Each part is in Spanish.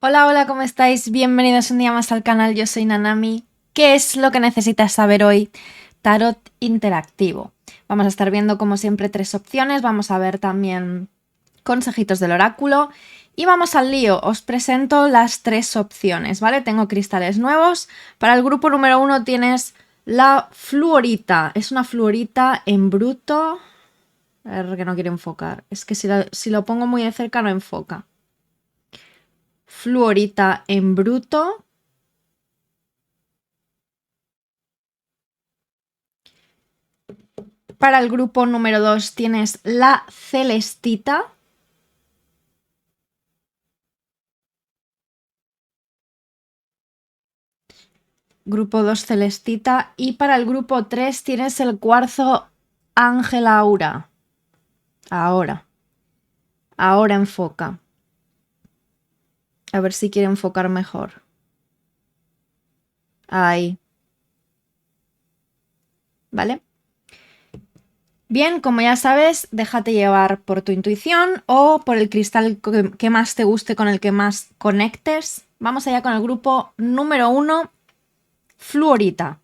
Hola, hola, ¿cómo estáis? Bienvenidos un día más al canal, yo soy Nanami. ¿Qué es lo que necesitas saber hoy? Tarot interactivo. Vamos a estar viendo como siempre 3 opciones, vamos a ver también consejitos del oráculo y vamos al lío. Os presento las 3 opciones, ¿vale? Tengo cristales nuevos. Para el grupo número 1 tienes la fluorita. Es una fluorita en bruto. A ver, que no quiero enfocar. Es que si lo pongo muy de cerca no enfoca. Fluorita en bruto. Para el grupo número 2 tienes la celestita. Grupo 2 celestita. Y para el grupo 3 tienes el cuarzo Ángel Aura. Ahora. Ahora enfoca. A ver si quiere enfocar mejor. Ahí. ¿Vale? Bien, como ya sabes, déjate llevar por tu intuición o por el cristal que más te guste, con el que más conectes. Vamos allá con el grupo número 1, fluorita.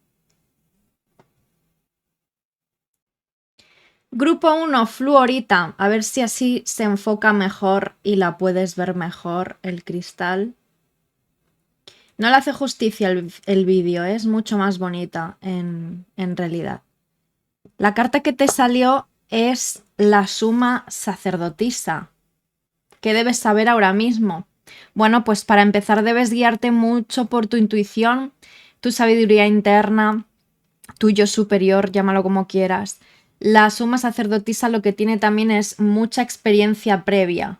Grupo 1, fluorita. A ver si así se enfoca mejor y la puedes ver mejor, el cristal. No le hace justicia el vídeo, es mucho más bonita en realidad. La carta que te salió es la suma sacerdotisa. ¿Qué debes saber ahora mismo? Bueno, pues para empezar debes guiarte mucho por tu intuición, tu sabiduría interna, tu yo superior, llámalo como quieras. La suma sacerdotisa lo que tiene también es mucha experiencia previa,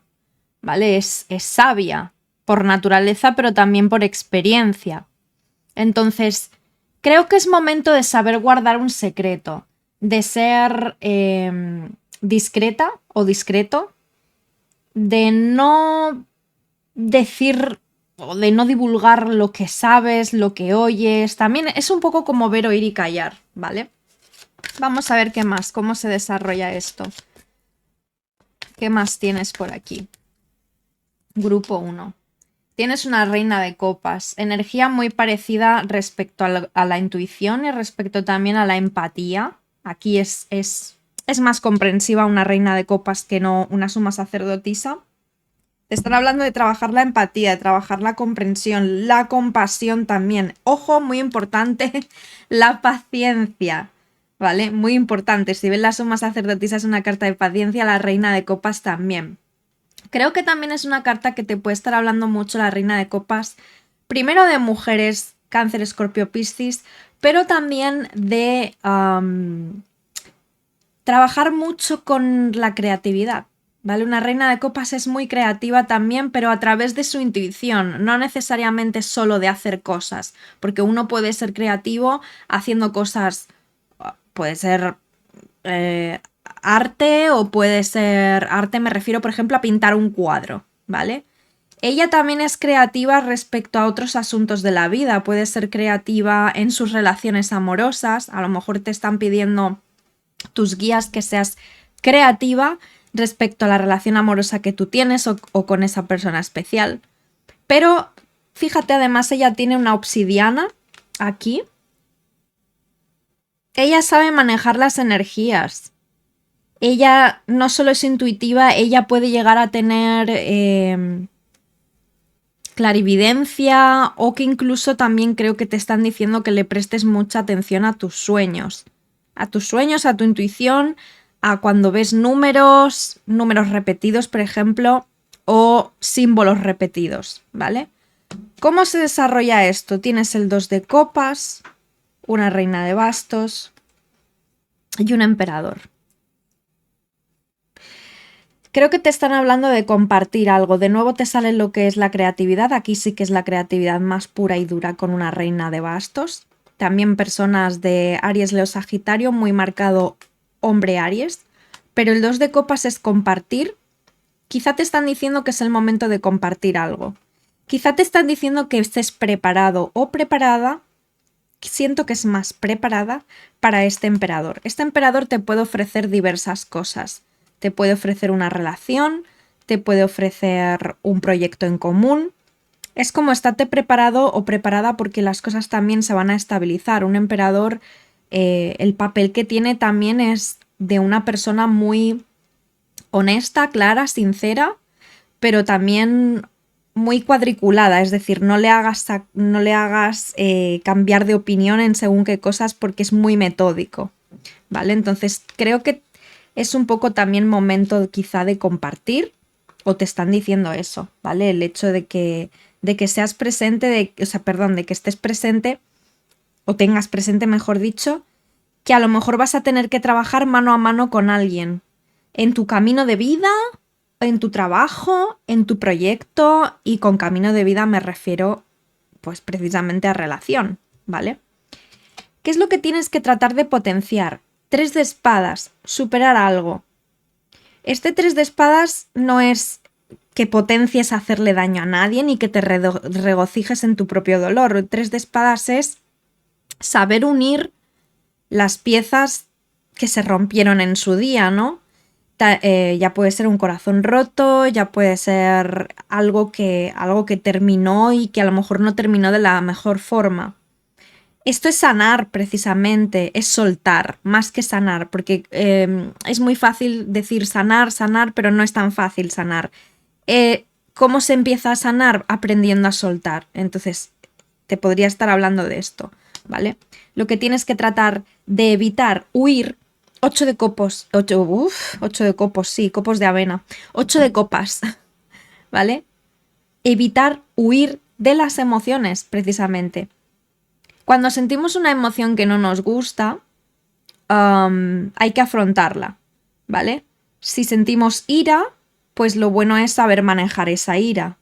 ¿vale? Es sabia por naturaleza, pero también por experiencia. Entonces, creo que es momento de saber guardar un secreto, de ser discreta o discreto, de no decir o de no divulgar lo que sabes, lo que oyes. También es un poco como ver, oír y callar, ¿vale? Vamos a ver qué más, cómo se desarrolla esto. ¿Qué más tienes por aquí? Grupo 1. Tienes una reina de copas, energía muy parecida respecto a la intuición y respecto también a la empatía. Aquí es más comprensiva una reina de copas que no una suma sacerdotisa. Te están hablando de trabajar la empatía, de trabajar la comprensión, la compasión también. Ojo, muy importante, la paciencia, ¿vale? Muy importante. Si ven la suma sacerdotisa es una carta de paciencia, la reina de copas también. Creo que también es una carta que te puede estar hablando mucho la reina de copas, primero de mujeres, Cáncer, Escorpio, Piscis, pero también de trabajar mucho con la creatividad, ¿vale? Una reina de copas es muy creativa también, pero a través de su intuición, no necesariamente solo de hacer cosas, porque uno puede ser creativo haciendo cosas, puede ser arte o puede ser arte, me refiero por ejemplo a pintar un cuadro, ¿vale? Ella también es creativa respecto a otros asuntos de la vida, puede ser creativa en sus relaciones amorosas, a lo mejor te están pidiendo tus guías que seas creativa respecto a la relación amorosa que tú tienes o con esa persona especial. Pero fíjate, además ella tiene una obsidiana aquí. Ella sabe manejar las energías. Ella no solo es intuitiva, ella puede llegar a tener clarividencia o que incluso también creo que te están diciendo que le prestes mucha atención a tus sueños. A tus sueños, a tu intuición, a cuando ves números repetidos, por ejemplo, o símbolos repetidos, ¿vale? ¿Cómo se desarrolla esto? Tienes el 2 de copas, una reina de bastos y un emperador. Creo que te están hablando de compartir algo. De nuevo te sale lo que es la creatividad. Aquí sí que es la creatividad más pura y dura con una reina de bastos. También personas de Aries, Leo, Sagitario, muy marcado hombre Aries. Pero el 2 de copas es compartir. Quizá te están diciendo que es el momento de compartir algo. Quizá te están diciendo que estés preparado o preparada. Siento que es más preparada para este emperador. Este emperador te puede ofrecer diversas cosas. Te puede ofrecer una relación, te puede ofrecer un proyecto en común. Es como estate preparado o preparada porque las cosas también se van a estabilizar. Un emperador, el papel que tiene también es de una persona muy honesta, clara, sincera, pero también muy cuadriculada, es decir, no le hagas cambiar de opinión en según qué cosas porque es muy metódico, ¿vale? Entonces creo que es un poco también momento quizá de compartir, o te están diciendo eso, ¿vale? El hecho de que seas presente, de que estés presente o tengas presente, mejor dicho, que a lo mejor vas a tener que trabajar mano a mano con alguien en tu camino de vida, en tu trabajo, en tu proyecto, y con camino de vida me refiero pues precisamente a relación, ¿vale? ¿Qué es lo que tienes que tratar de potenciar? 3 de espadas, superar algo. Este 3 de espadas no es que potencies hacerle daño a nadie ni que te regocijes en tu propio dolor. El 3 de espadas es saber unir las piezas que se rompieron en su día, ¿no? Ya puede ser un corazón roto, ya puede ser algo que terminó y que a lo mejor no terminó de la mejor forma. Esto es sanar precisamente, es soltar, más que sanar, porque es muy fácil decir sanar, pero no es tan fácil sanar. ¿Cómo se empieza a sanar? Aprendiendo a soltar. Entonces, te podría estar hablando de esto, ¿vale? Lo que tienes que tratar de evitar, huir. 8 de copos, 8 de copos, sí, copos de avena. 8 de copas, ¿vale? Evitar huir de las emociones, precisamente. Cuando sentimos una emoción que no nos gusta, hay que afrontarla, ¿vale? Si sentimos ira, pues lo bueno es saber manejar esa ira.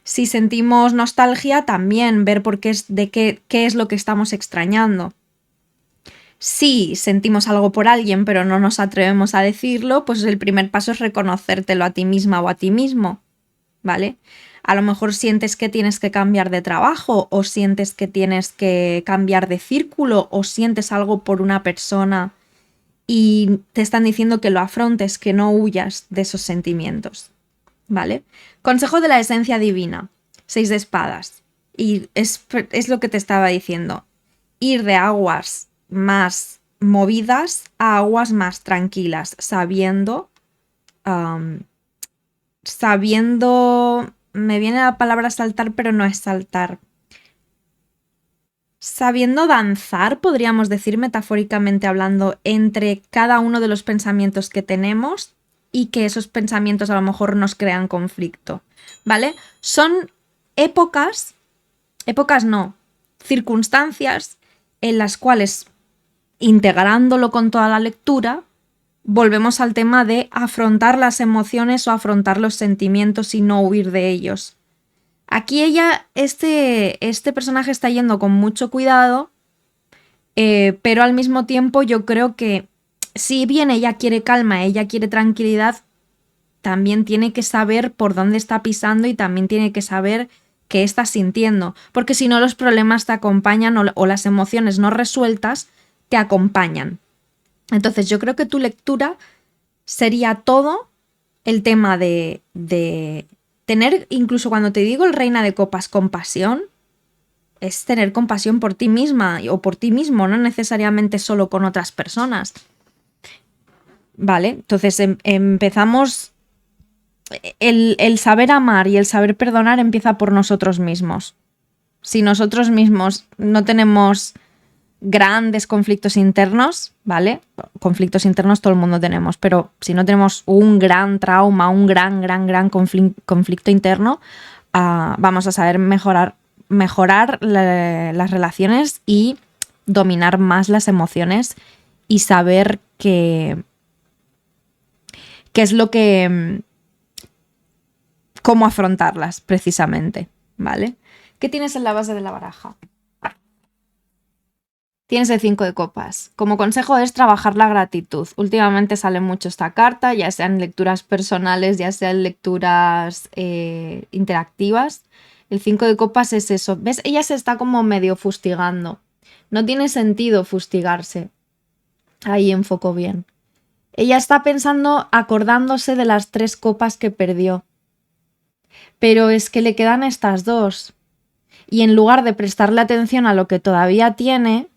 Si sentimos nostalgia, también ver qué es lo que estamos extrañando. Si sentimos algo por alguien pero no nos atrevemos a decirlo, pues el primer paso es reconocértelo a ti misma o a ti mismo, ¿vale? A lo mejor sientes que tienes que cambiar de trabajo, o sientes que tienes que cambiar de círculo, o sientes algo por una persona y te están diciendo que lo afrontes, que no huyas de esos sentimientos, ¿vale? Consejo de la esencia divina, 6 de espadas. Y es lo que te estaba diciendo. Ir de aguas más movidas a aguas más tranquilas, sabiendo, me viene la palabra saltar, pero no es saltar. Sabiendo danzar, podríamos decir metafóricamente hablando, entre cada uno de los pensamientos que tenemos, y que esos pensamientos a lo mejor nos crean conflicto, ¿vale? Son épocas no, circunstancias en las cuales, integrándolo con toda la lectura, volvemos al tema de afrontar las emociones o afrontar los sentimientos y no huir de ellos. Aquí este personaje está yendo con mucho cuidado, pero al mismo tiempo yo creo que si bien ella quiere calma, ella quiere tranquilidad, también tiene que saber por dónde está pisando y también tiene que saber qué está sintiendo, porque si no los problemas te acompañan o las emociones no resueltas te acompañan. Entonces yo creo que tu lectura sería todo el tema de tener, incluso cuando te digo el reina de copas, compasión, es tener compasión por ti misma o por ti mismo, no necesariamente solo con otras personas. Vale, entonces empezamos. El saber amar y el saber perdonar empieza por nosotros mismos. Si nosotros mismos no tenemos grandes conflictos internos, ¿vale? Conflictos internos todo el mundo tenemos, pero si no tenemos un gran trauma, un gran conflicto interno, vamos a saber mejorar las relaciones y dominar más las emociones y saber qué es lo que... cómo afrontarlas, precisamente, ¿vale? ¿Qué tienes en la base de la baraja? Tienes el 5 de copas. Como consejo es trabajar la gratitud. Últimamente sale mucho esta carta, ya sean lecturas personales, ya sean lecturas interactivas. El 5 de copas es eso. ¿Ves? Ella se está como medio fustigando. No tiene sentido fustigarse. Ahí enfoco bien. Ella está pensando, acordándose de las 3 copas que perdió. Pero es que le quedan estas dos. Y en lugar de prestarle atención a lo que todavía tiene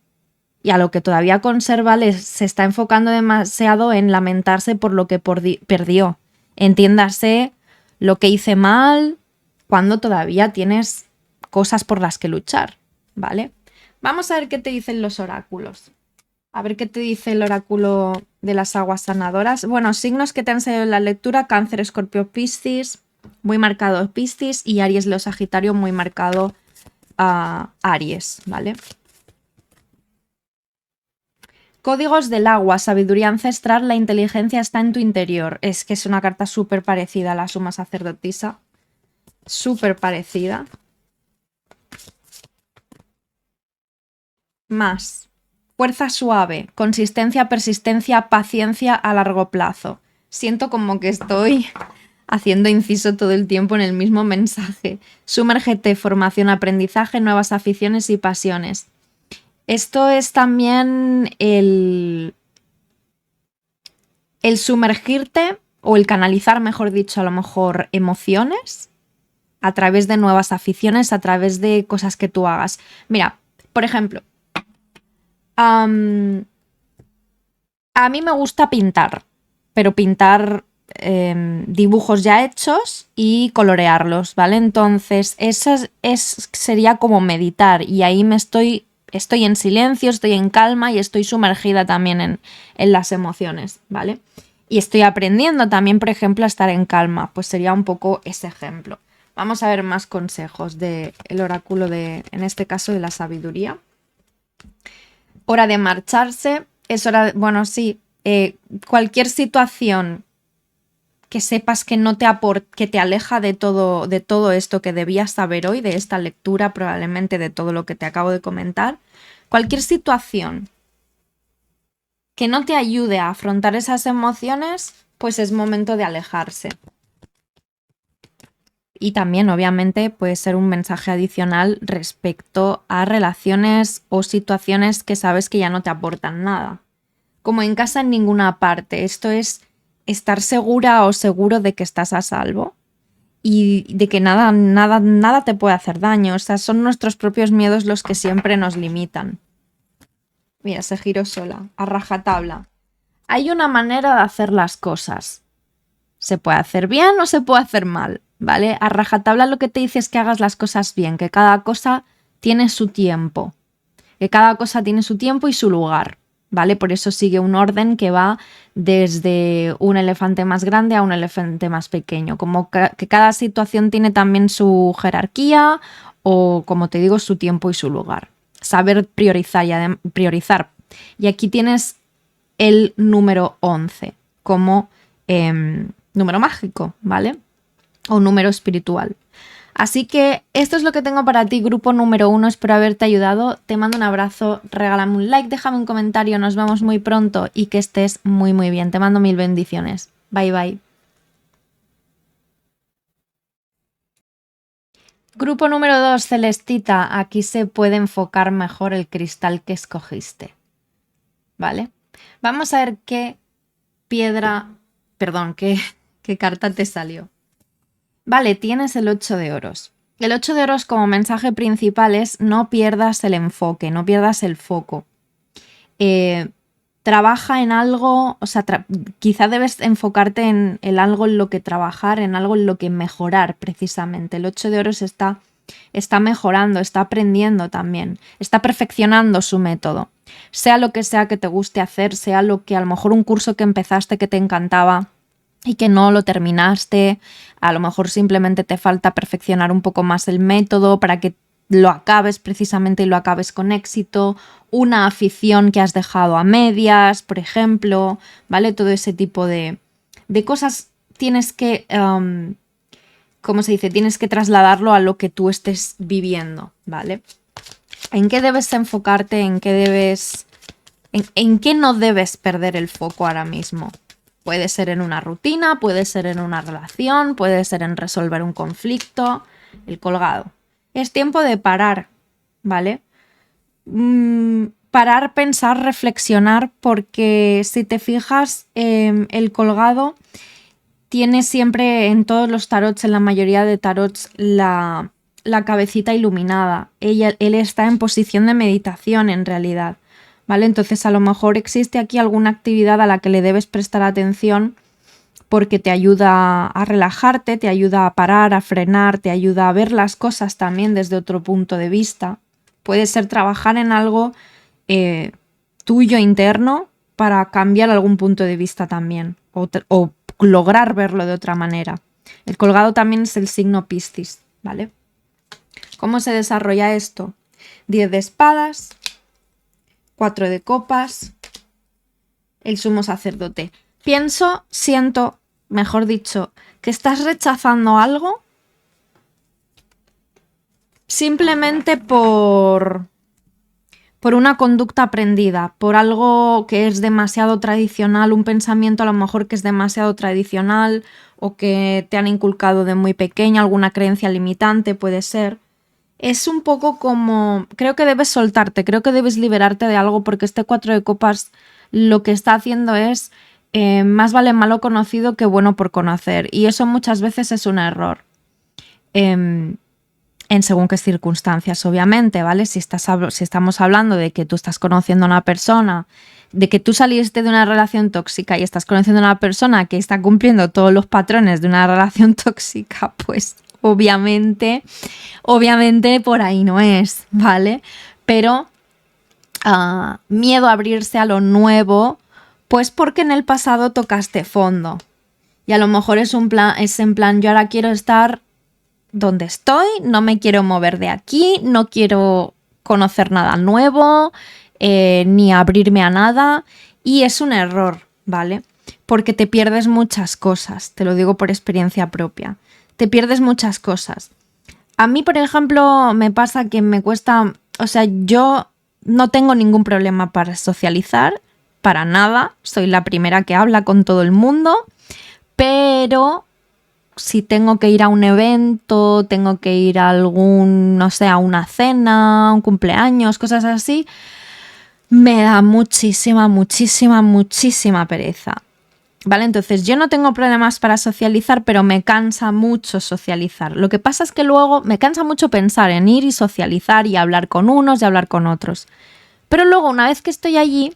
y a lo que todavía conserva, se está enfocando demasiado en lamentarse por lo que perdió. Entiéndase lo que hice mal cuando todavía tienes cosas por las que luchar, ¿vale? Vamos a ver qué te dicen los oráculos. A ver qué te dice el oráculo de las aguas sanadoras. Bueno, signos que te han salido en la lectura: Cáncer, Escorpio, Piscis, muy marcado Piscis, y Aries, Leo, Sagitario, muy marcado Aries, ¿vale? Códigos del agua, sabiduría ancestral, la inteligencia está en tu interior. Es que es una carta súper parecida a la suma sacerdotisa. Súper parecida. Más. Fuerza suave, consistencia, persistencia, paciencia a largo plazo. Siento como que estoy haciendo inciso todo el tiempo en el mismo mensaje. Sumérgete, formación, aprendizaje, nuevas aficiones y pasiones. Esto es también el sumergirte o el canalizar, mejor dicho, a lo mejor emociones a través de nuevas aficiones, a través de cosas que tú hagas. Mira, por ejemplo, a mí me gusta pintar, pero pintar dibujos ya hechos y colorearlos, ¿vale? Entonces, eso sería como meditar, y ahí estoy en silencio, estoy en calma y estoy sumergida también en las emociones, ¿vale? Y estoy aprendiendo también, por ejemplo, a estar en calma, pues sería un poco ese ejemplo. Vamos a ver más consejos del oráculo en este caso, de la sabiduría. Hora de marcharse, es hora de, bueno, sí, cualquier situación que sepas que no te que te aleja de todo esto que debías saber hoy, de esta lectura, probablemente de todo lo que te acabo de comentar, cualquier situación que no te ayude a afrontar esas emociones, pues es momento de alejarse. Y también, obviamente, puede ser un mensaje adicional respecto a relaciones o situaciones que sabes que ya no te aportan nada. Como en casa, en ninguna parte. Esto es estar segura o seguro de que estás a salvo y de que nada te puede hacer daño. O sea, son nuestros propios miedos los que siempre nos limitan. Mira, se giró sola, a rajatabla. Hay una manera de hacer las cosas. Se puede hacer bien o se puede hacer mal, ¿vale? A rajatabla lo que te dice es que hagas las cosas bien, que cada cosa tiene su tiempo, que cada cosa tiene su tiempo y su lugar, ¿vale? Por eso sigue un orden que va desde un elefante más grande a un elefante más pequeño, como que cada situación tiene también su jerarquía o, como te digo, su tiempo y su lugar. Saber priorizar priorizar. Y aquí tienes el número 11 como número mágico, ¿vale? O número espiritual. Así que esto es lo que tengo para ti, grupo número 1. Espero haberte ayudado. Te mando un abrazo, regálame un like, déjame un comentario. Nos vemos muy pronto y que estés muy muy bien. Te mando mil bendiciones. Bye bye. Grupo número 2, Celestita. Aquí se puede enfocar mejor el cristal que escogiste, ¿vale? Vamos a ver qué qué carta te salió. Vale, tienes el 8 de oros. El 8 de oros como mensaje principal es: no pierdas el enfoque, no pierdas el foco. Trabaja en algo, o sea, quizá debes enfocarte en algo en lo que trabajar, en algo en lo que mejorar precisamente. El 8 de oros está mejorando, está aprendiendo también, está perfeccionando su método. Sea lo que sea que te guste hacer, sea lo que a lo mejor un curso que empezaste que te encantaba y que no lo terminaste, a lo mejor simplemente te falta perfeccionar un poco más el método para que lo acabes precisamente y lo acabes con éxito, una afición que has dejado a medias, por ejemplo, ¿vale? Todo ese tipo de cosas tienes que, ¿cómo se dice? Tienes que trasladarlo a lo que tú estés viviendo, ¿vale? ¿En qué debes enfocarte? ¿En qué debes... en qué no debes perder el foco ahora mismo? Puede ser en una rutina, puede ser en una relación, puede ser en resolver un conflicto. El colgado. Es tiempo de parar, ¿vale? Parar, pensar, reflexionar, porque si te fijas, el colgado tiene siempre en todos los tarots, en la mayoría de tarots, la cabecita iluminada. Él está en posición de meditación en realidad, ¿vale? Entonces a lo mejor existe aquí alguna actividad a la que le debes prestar atención porque te ayuda a relajarte, te ayuda a parar, a frenar, te ayuda a ver las cosas también desde otro punto de vista. Puede ser trabajar en algo tuyo interno para cambiar algún punto de vista también o lograr verlo de otra manera. El colgado también es el signo Piscis, ¿vale? ¿Cómo se desarrolla esto? 10 de espadas, 4 de copas, el sumo sacerdote. Siento, mejor dicho, que estás rechazando algo simplemente por una conducta aprendida, por algo que es demasiado tradicional, un pensamiento a lo mejor que es demasiado tradicional o que te han inculcado de muy pequeña, alguna creencia limitante puede ser. Es un poco como, creo que debes soltarte, creo que debes liberarte de algo porque este 4 de copas lo que está haciendo es más vale malo conocido que bueno por conocer y eso muchas veces es un error. En según qué circunstancias, obviamente, ¿vale? Si estamos hablando de que tú estás conociendo a una persona, de que tú saliste de una relación tóxica y estás conociendo a una persona que está cumpliendo todos los patrones de una relación tóxica, pues obviamente por ahí no es, ¿vale? Pero miedo a abrirse a lo nuevo, pues porque en el pasado tocaste fondo. Y a lo mejor es en plan, yo ahora quiero estar donde estoy, no me quiero mover de aquí, no quiero conocer nada nuevo, ni abrirme a nada. Y es un error, ¿vale? Porque te pierdes muchas cosas, te lo digo por experiencia propia. Te pierdes muchas cosas. A mí, por ejemplo, me pasa que me cuesta, o sea, yo no tengo ningún problema para socializar, para nada, soy la primera que habla con todo el mundo, pero si tengo que ir a un evento, tengo que ir a a una cena, un cumpleaños, cosas así, me da muchísima pereza. ¿Vale? Entonces yo no tengo problemas para socializar, pero me cansa mucho socializar. Lo que pasa es que luego me cansa mucho pensar en ir y socializar y hablar con unos y hablar con otros. Pero luego, una vez que estoy allí,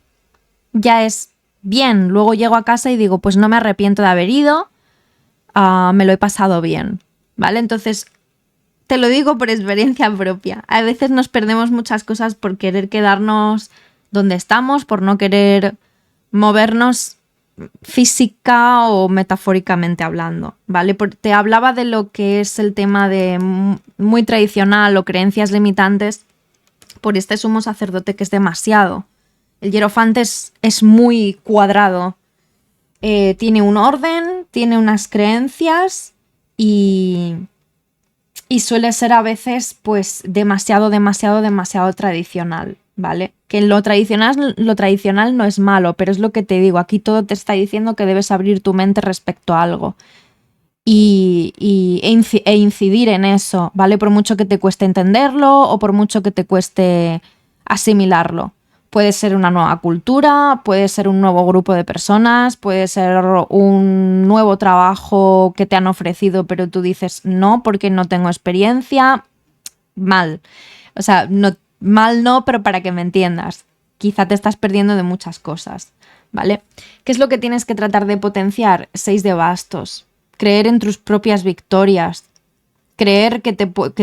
ya es bien. Luego llego a casa y digo, pues no me arrepiento de haber ido, me lo he pasado bien. ¿Vale? Entonces, te lo digo por experiencia propia. A veces nos perdemos muchas cosas por querer quedarnos donde estamos, por no querer movernos física o metafóricamente hablando, ¿vale? Te hablaba de lo que es el tema de muy tradicional o creencias limitantes por este sumo sacerdote que es demasiado. El hierofante es muy cuadrado. Tiene un orden, tiene unas creencias y suele ser a veces pues demasiado tradicional, ¿vale? Que lo tradicional no es malo, pero es lo que te digo, aquí todo te está diciendo que debes abrir tu mente respecto a algo e incidir en eso, ¿vale? Por mucho que te cueste entenderlo o por mucho que te cueste asimilarlo. Puede ser una nueva cultura, puede ser un nuevo grupo de personas, puede ser un nuevo trabajo que te han ofrecido, pero tú dices no porque no tengo experiencia. Mal. O sea, mal no, pero para que me entiendas. Quizá te estás perdiendo de muchas cosas, ¿vale? ¿Qué es lo que tienes que tratar de potenciar? 6 de bastos. Creer en tus propias victorias. Creer que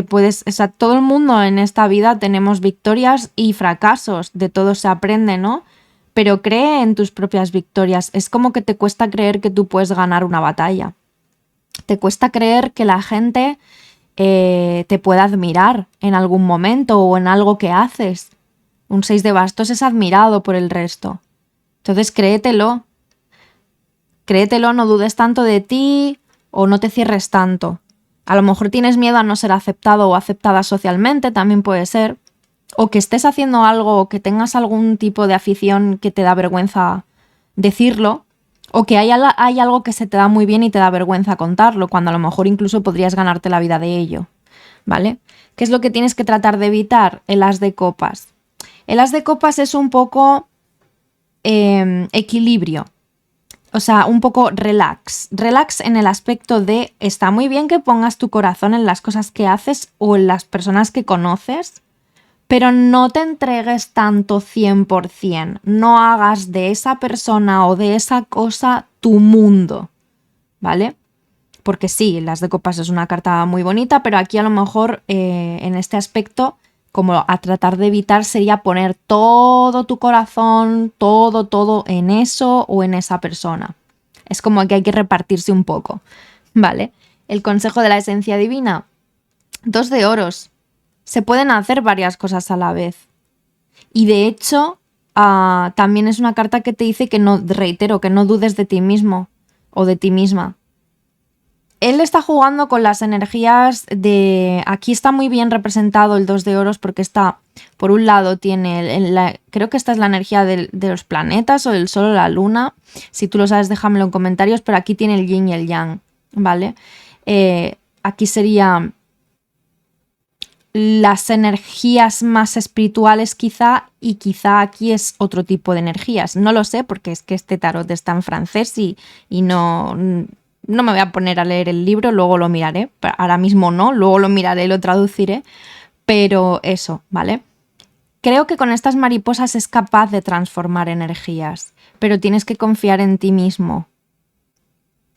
puedes... O sea, todo el mundo en esta vida tenemos victorias y fracasos. De todo se aprende, ¿no? Pero cree en tus propias victorias. Es como que te cuesta creer que tú puedes ganar una batalla. Te cuesta creer que la gente te pueda admirar en algún momento o en algo que haces. Un 6 de bastos es admirado por el resto. Entonces créetelo. Créetelo, no dudes tanto de ti o no te cierres tanto. A lo mejor tienes miedo a no ser aceptado o aceptada socialmente, también puede ser. O que estés haciendo algo o que tengas algún tipo de afición que te da vergüenza decirlo. O que hay algo que se te da muy bien y te da vergüenza contarlo, cuando a lo mejor incluso podrías ganarte la vida de ello, ¿vale? ¿Qué es lo que tienes que tratar de evitar? El as de copas. El as de copas es un poco equilibrio. o sea, un poco relax. Relax en el aspecto de, está muy bien que pongas tu corazón en las cosas que haces o en las personas que conoces, pero no te entregues tanto 100%. No hagas de esa persona o de esa cosa tu mundo, ¿vale? Porque sí, las de copas es una carta muy bonita, pero aquí a lo mejor en este aspecto, como a tratar de evitar sería poner todo tu corazón, todo en eso o en esa persona. Es como que hay que repartirse un poco, ¿vale? El consejo de la esencia divina, 2 de oros. Se pueden hacer varias cosas a la vez. Y de hecho, también es una carta que te dice que no, reitero, que no dudes de ti mismo o de ti misma. Él está jugando con las energías de... Aquí está muy bien representado el 2 de oros porque está, por un lado, tiene... creo que esta es la energía de los planetas o del sol o la luna. Si tú lo sabes, déjamelo en comentarios, pero aquí tiene el yin y el yang, ¿vale? Aquí sería las energías más espirituales quizá, y quizá aquí es otro tipo de energías. No lo sé porque es que este tarot está en francés y no me voy a poner a leer el libro, luego lo miraré. Ahora mismo no, luego lo miraré y lo traduciré. Pero eso, ¿vale? Creo que con estas mariposas es capaz de transformar energías, pero tienes que confiar en ti mismo,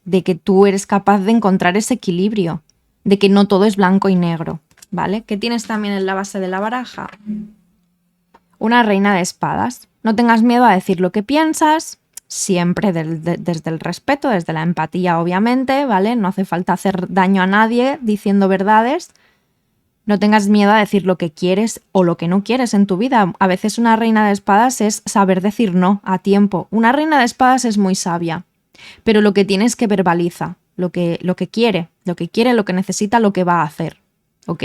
de que tú eres capaz de encontrar ese equilibrio, de que no todo es blanco y negro. ¿Vale? ¿Qué tienes también en la base de la baraja? Una reina de espadas. No tengas miedo a decir lo que piensas, siempre desde el respeto, desde la empatía, obviamente, ¿vale? No hace falta hacer daño a nadie diciendo verdades. No tengas miedo a decir lo que quieres o lo que no quieres en tu vida. A veces una reina de espadas es saber decir no a tiempo. Una reina de espadas es muy sabia, pero lo que tiene es que verbaliza lo que quiere, lo que necesita, lo que va a hacer. ¿Ok?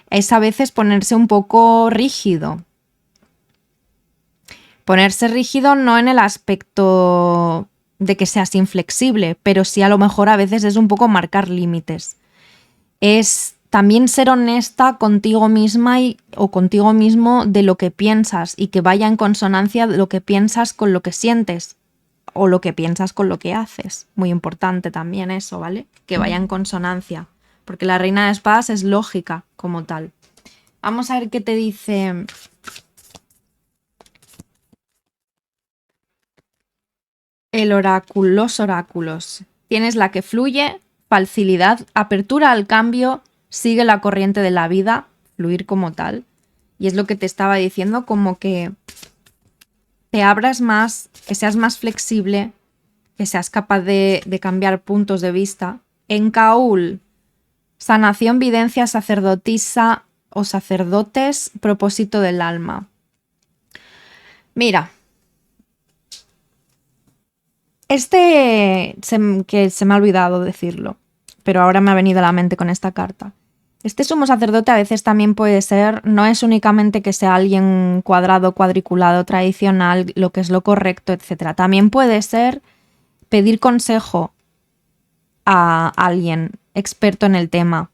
Es a veces ponerse un poco rígido. Ponerse rígido no en el aspecto de que seas inflexible, pero sí a lo mejor a veces es un poco marcar límites. Es también ser honesta contigo misma o contigo mismo de lo que piensas y que vaya en consonancia de lo que piensas con lo que sientes o lo que piensas con lo que haces. Muy importante también eso, ¿vale? Que vaya en consonancia. Porque la reina de espadas es lógica como tal. Vamos a ver qué te dice el oráculo, los oráculos. Tienes la que fluye, facilidad, apertura al cambio, sigue la corriente de la vida, fluir como tal. Y es lo que te estaba diciendo, como que te abras más, que seas más flexible, que seas capaz de cambiar puntos de vista. En Caúl, sanación, videncia, sacerdotisa o sacerdotes, propósito del alma. Mira, que se me ha olvidado decirlo, pero ahora me ha venido a la mente con esta carta. Este sumo sacerdote a veces también puede ser, no es únicamente que sea alguien cuadrado, cuadriculado, tradicional, lo que es lo correcto, etc. También puede ser pedir consejo a alguien experto en el tema.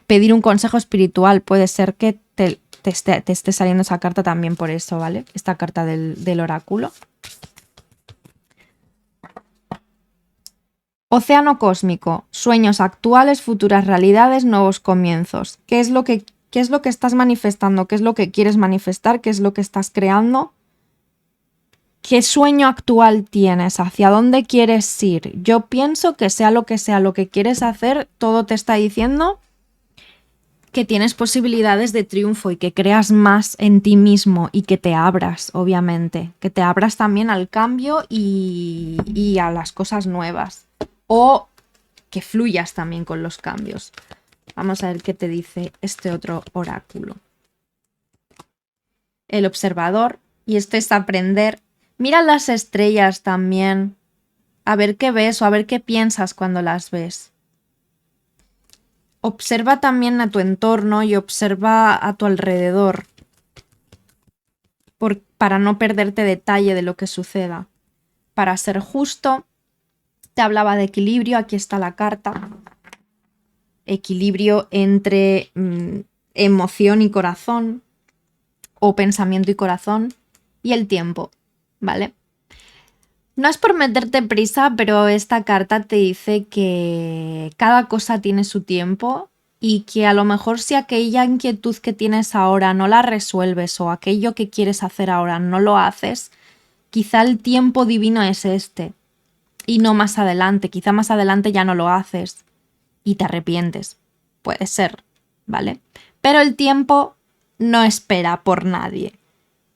Pedir un consejo espiritual, puede ser que te esté saliendo esa carta también por eso, ¿vale? Esta carta del oráculo. Océano cósmico, sueños actuales, futuras realidades, nuevos comienzos. ¿Qué es lo que estás manifestando? ¿Qué es lo que quieres manifestar? ¿Qué es lo que estás creando? ¿Qué sueño actual tienes? ¿Hacia dónde quieres ir? Yo pienso que sea lo que quieres hacer, todo te está diciendo que tienes posibilidades de triunfo y que creas más en ti mismo y que te abras, obviamente, que te abras también al cambio y a las cosas nuevas. O que fluyas también con los cambios. Vamos a ver qué te dice este otro oráculo. El observador, y este es aprender. Mira las estrellas también, a ver qué ves o a ver qué piensas cuando las ves. Observa también a tu entorno y observa a tu alrededor para no perderte detalle de lo que suceda. Para ser justo, te hablaba de equilibrio, aquí está la carta. Equilibrio entre emoción y corazón, o pensamiento y corazón, y el tiempo, ¿vale? No es por meterte prisa, pero esta carta te dice que cada cosa tiene su tiempo y que a lo mejor si aquella inquietud que tienes ahora no la resuelves o aquello que quieres hacer ahora no lo haces, quizá el tiempo divino es este y no más adelante. Quizá más adelante ya no lo haces y te arrepientes. Puede ser, ¿vale? Pero el tiempo no espera por nadie.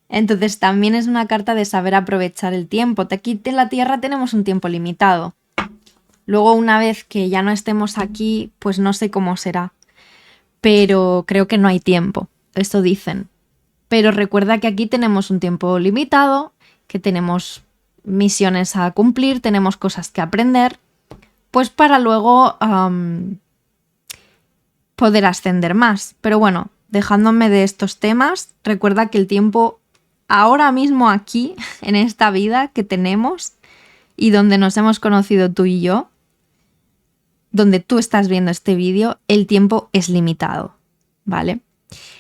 Entonces también es una carta de saber aprovechar el tiempo. Aquí en la Tierra tenemos un tiempo limitado. Luego una vez que ya no estemos aquí, pues no sé cómo será. Pero creo que no hay tiempo. Eso dicen. Pero recuerda que aquí tenemos un tiempo limitado, que tenemos misiones a cumplir, tenemos cosas que aprender, pues para luego poder ascender más. Pero bueno, dejándome de estos temas, recuerda que el tiempo ahora mismo aquí, en esta vida que tenemos y donde nos hemos conocido tú y yo, donde tú estás viendo este vídeo, el tiempo es limitado, ¿vale?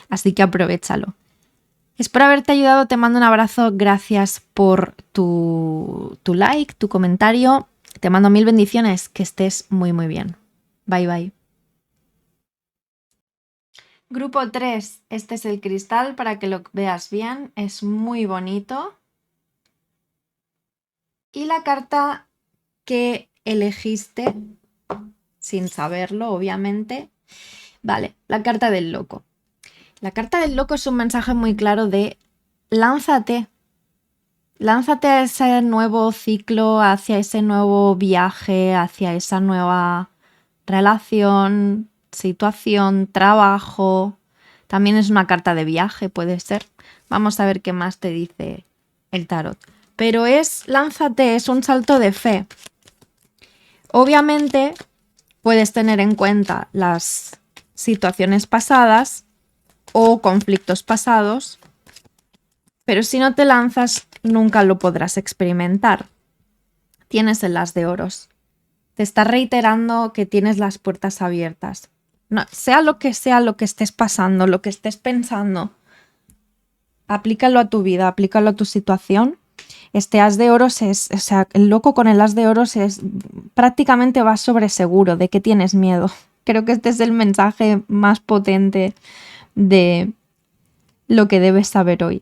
Así que aprovéchalo. Espero haberte ayudado, te mando un abrazo, gracias por tu like, tu comentario, te mando 1000 bendiciones, que estés muy muy bien. Bye bye. Grupo 3, este es el cristal para que lo veas bien, es muy bonito. Y la carta que elegiste, sin saberlo obviamente, vale, la carta del loco. La carta del loco es un mensaje muy claro de lánzate. Lánzate a ese nuevo ciclo, hacia ese nuevo viaje, hacia esa nueva relación, situación, trabajo. También es una carta de viaje, puede ser. Vamos a ver qué más te dice el tarot. Pero es lánzate, es un salto de fe. Obviamente puedes tener en cuenta las situaciones pasadas o conflictos pasados, pero si no te lanzas nunca lo podrás experimentar. Tienes el as de oros. Te está reiterando que tienes las puertas abiertas. No, sea lo que estés pasando, lo que estés pensando, aplícalo a tu vida, aplícalo a tu situación. Este as de oros es, o sea, el loco con el as de oros es prácticamente vas sobre seguro de que tienes miedo. Creo que este es el mensaje más potente de lo que debes saber hoy.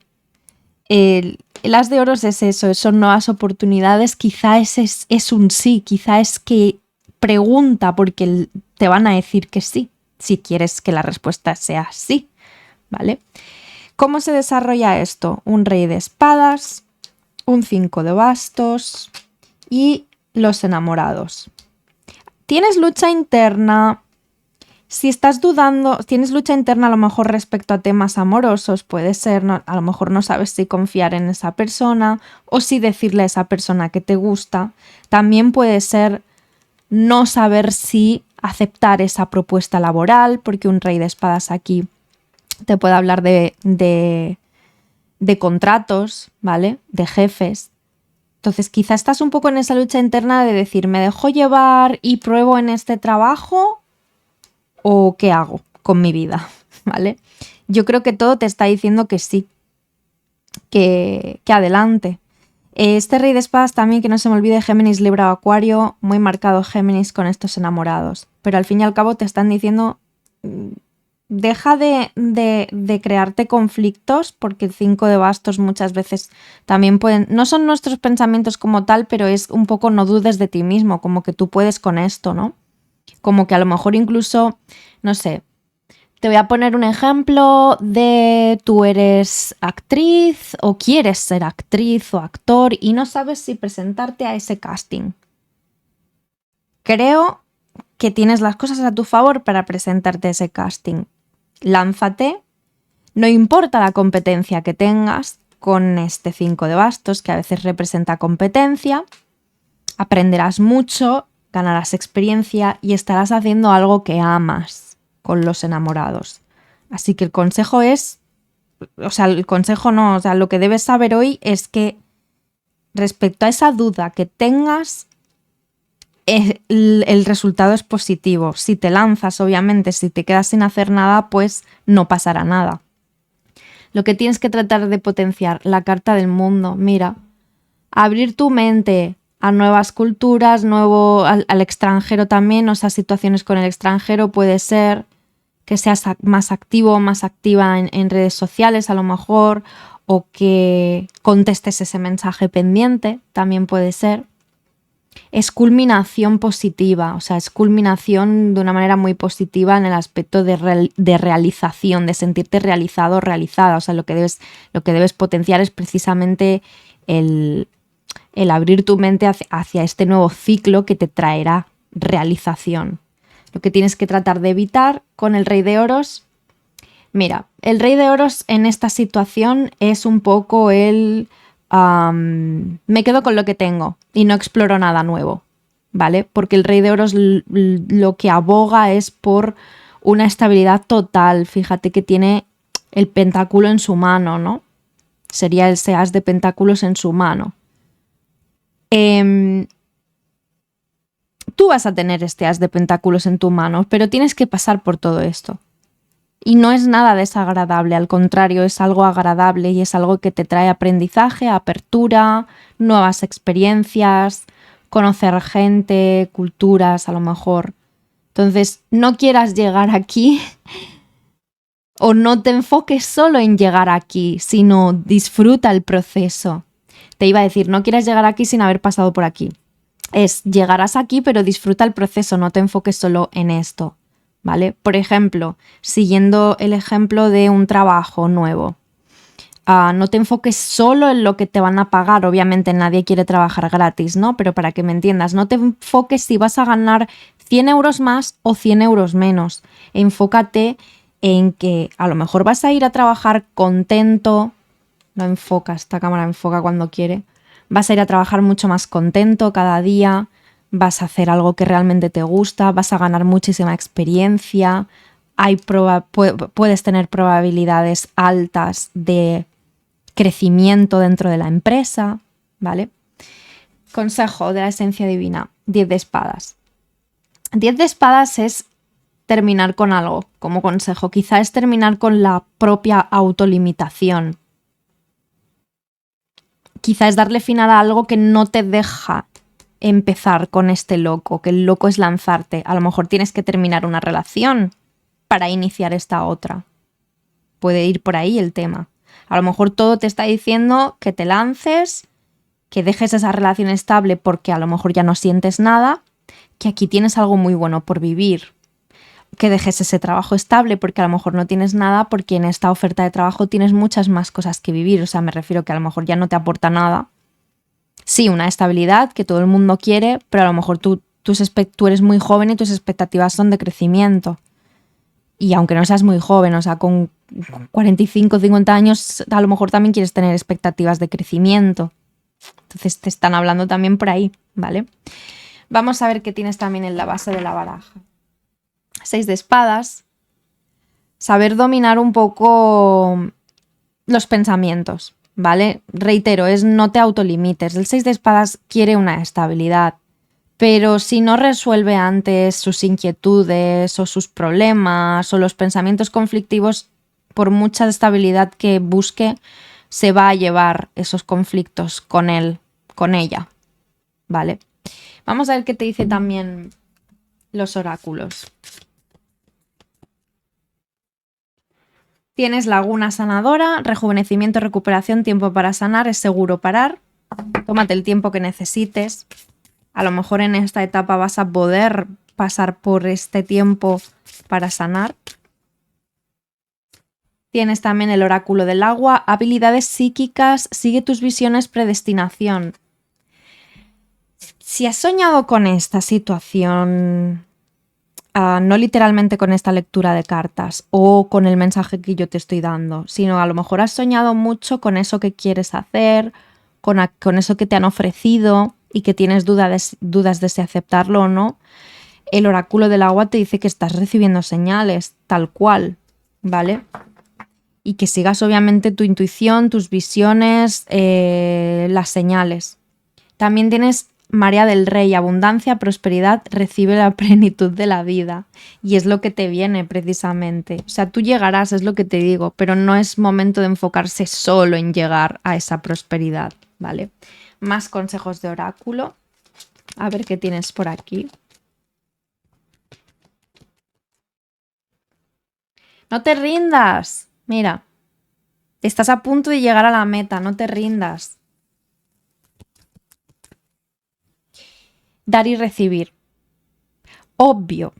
El as de oros es eso, son nuevas oportunidades, quizá es un sí, quizá es que pregunta porque te van a decir que sí, si quieres que la respuesta sea sí, ¿vale? ¿Cómo se desarrolla esto? Un rey de espadas, un 5 de bastos y los enamorados. Tienes lucha interna. Si estás dudando, tienes lucha interna a lo mejor respecto a temas amorosos, puede ser, no, a lo mejor no sabes si confiar en esa persona o si decirle a esa persona que te gusta. También puede ser no saber si aceptar esa propuesta laboral, porque un rey de espadas aquí te puede hablar de contratos, ¿vale? De jefes. Entonces quizá estás un poco en esa lucha interna de decir, ¿me dejo llevar y pruebo en este trabajo? ¿O qué hago con mi vida? ¿Vale? Yo creo que todo te está diciendo que sí, que adelante. Este rey de espadas también, que no se me olvide, Géminis, Libra o Acuario, muy marcado Géminis con estos enamorados. Pero al fin y al cabo te están diciendo, deja de crearte conflictos, porque el 5 de bastos muchas veces también pueden, no son nuestros pensamientos como tal, pero es un poco no dudes de ti mismo, como que tú puedes con esto, ¿no? Como que a lo mejor incluso, no sé, te voy a poner un ejemplo de tú eres actriz o quieres ser actriz o actor y no sabes si presentarte a ese casting. Creo que tienes las cosas a tu favor para presentarte a ese casting. Lánzate, no importa la competencia que tengas con este 5 de bastos, que a veces representa competencia, aprenderás mucho, ganarás experiencia y estarás haciendo algo que amas con los enamorados. Así que el consejo es, o sea, el consejo no, o sea, lo que debes saber hoy es que respecto a esa duda que tengas, el resultado es positivo. Si te lanzas, obviamente, si te quedas sin hacer nada, pues no pasará nada. Lo que tienes que tratar de potenciar, la carta del mundo, mira, Abrir tu mente a nuevas culturas, al extranjero también, o sea, situaciones con el extranjero, puede ser que seas más activo, más activa en redes sociales a lo mejor, o que contestes ese mensaje pendiente, también puede ser. Es culminación positiva, o sea, es culminación de una manera muy positiva en el aspecto de realización, de sentirte realizado o realizada. O sea, lo que debes potenciar es precisamente el abrir tu mente hacia este nuevo ciclo que te traerá realización. Lo que tienes que tratar de evitar con el Rey de Oros. Mira, el Rey de Oros en esta situación es un poco me quedo con lo que tengo y no exploro nada nuevo, ¿vale? Porque el Rey de Oros lo que aboga es por una estabilidad total. Fíjate que tiene el pentáculo en su mano, ¿no? Sería el as de pentáculos en su mano. Tú vas a tener este as de pentáculos en tu mano, pero tienes que pasar por todo esto. Y no es nada desagradable, al contrario, es algo agradable y es algo que te trae aprendizaje, apertura, nuevas experiencias, conocer gente, culturas a lo mejor. Entonces, no quieras llegar aquí o no te enfoques solo en llegar aquí, sino disfruta el proceso. Te iba a decir, no quieras llegar aquí sin haber pasado por aquí. Llegarás aquí, pero disfruta el proceso, no te enfoques solo en esto. ¿Vale? Por ejemplo, siguiendo el ejemplo de un trabajo nuevo, no te enfoques solo en lo que te van a pagar, obviamente nadie quiere trabajar gratis, ¿no? Pero para que me entiendas, no te enfoques si vas a ganar 100 euros más o 100 euros menos. Enfócate en que a lo mejor vas a ir a trabajar contento, no enfoca, esta cámara enfoca cuando quiere, vas a ir a trabajar mucho más contento cada día, vas a hacer algo que realmente te gusta, vas a ganar muchísima experiencia, puedes tener probabilidades altas de crecimiento dentro de la empresa, ¿vale? Consejo de la esencia divina, 10 de espadas. 10 de espadas es terminar con algo, como consejo. Quizá es terminar con la propia autolimitación. Quizá es darle final a algo que no te deja empezar con este loco, que el loco es lanzarte. A lo mejor tienes que terminar una relación para iniciar esta otra. Puede ir por ahí el tema. A lo mejor todo te está diciendo que te lances, que dejes esa relación estable porque a lo mejor ya no sientes nada, que aquí tienes algo muy bueno por vivir. Que dejes ese trabajo estable porque a lo mejor no tienes nada, porque en esta oferta de trabajo tienes muchas más cosas que vivir. O sea, me refiero que a lo mejor ya no te aporta nada. Sí, una estabilidad que todo el mundo quiere, pero a lo mejor tú eres muy joven y tus expectativas son de crecimiento. Y aunque no seas muy joven, o sea, con 45, 50 años, a lo mejor también quieres tener expectativas de crecimiento. Entonces te están hablando también por ahí, ¿vale? Vamos a ver qué tienes también en la base de la baraja. 6 de espadas. Saber dominar un poco los pensamientos, ¿vale? Reitero, no te autolimites. El 6 de espadas quiere una estabilidad, pero si no resuelve antes sus inquietudes o sus problemas o los pensamientos conflictivos, por mucha estabilidad que busque, se va a llevar esos conflictos con él, con ella, ¿vale? Vamos a ver qué te dice también los oráculos. Tienes laguna sanadora, rejuvenecimiento, recuperación, tiempo para sanar, es seguro parar. Tómate el tiempo que necesites. A lo mejor en esta etapa vas a poder pasar por este tiempo para sanar. Tienes también el oráculo del agua, habilidades psíquicas, sigue tus visiones, predestinación. Si has soñado con esta situación, no literalmente con esta lectura de cartas o con el mensaje que yo te estoy dando, sino a lo mejor has soñado mucho con eso que quieres hacer, con eso que te han ofrecido y que tienes dudas de si aceptarlo o no. El oráculo del agua te dice que estás recibiendo señales, tal cual, ¿vale? Y que sigas obviamente tu intuición, tus visiones, las señales. También tienes María del Rey, abundancia, prosperidad, recibe la plenitud de la vida. Y es lo que te viene precisamente. O sea, tú llegarás, es lo que te digo, pero no es momento de enfocarse solo en llegar a esa prosperidad, ¿vale? más consejos de oráculo. A ver qué tienes por aquí. No te rindas. Mira, estás a punto de llegar a la meta, no te rindas. Dar y recibir. Obvio.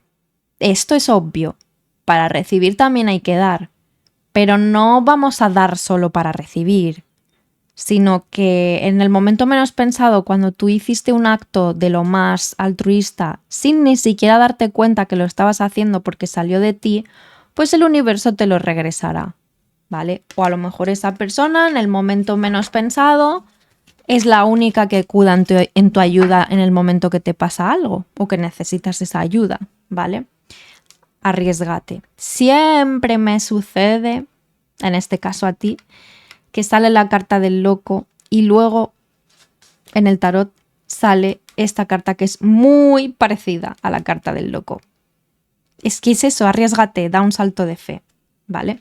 Esto es obvio. Para recibir también hay que dar. Pero no vamos a dar solo para recibir, sino que en el momento menos pensado, cuando tú hiciste un acto de lo más altruista, sin ni siquiera darte cuenta que lo estabas haciendo porque salió de ti, pues el universo te lo regresará, ¿vale? O a lo mejor esa persona, en el momento menos pensado, es la única que acuda en tu ayuda en el momento que te pasa algo o que necesitas esa ayuda, ¿vale? Arriesgate. Siempre me sucede, en este caso a ti, que sale la carta del loco y luego en el tarot sale esta carta que es muy parecida a la carta del loco. Es que es eso, arriesgate, da un salto de fe, ¿vale?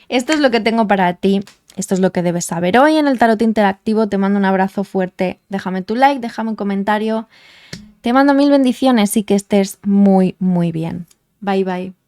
Esto es lo que tengo para ti, esto es lo que debes saber hoy en el tarot interactivo. Te mando un abrazo fuerte, déjame tu like, déjame un comentario, te mando 1000 bendiciones y que estés muy, muy bien. Bye, bye.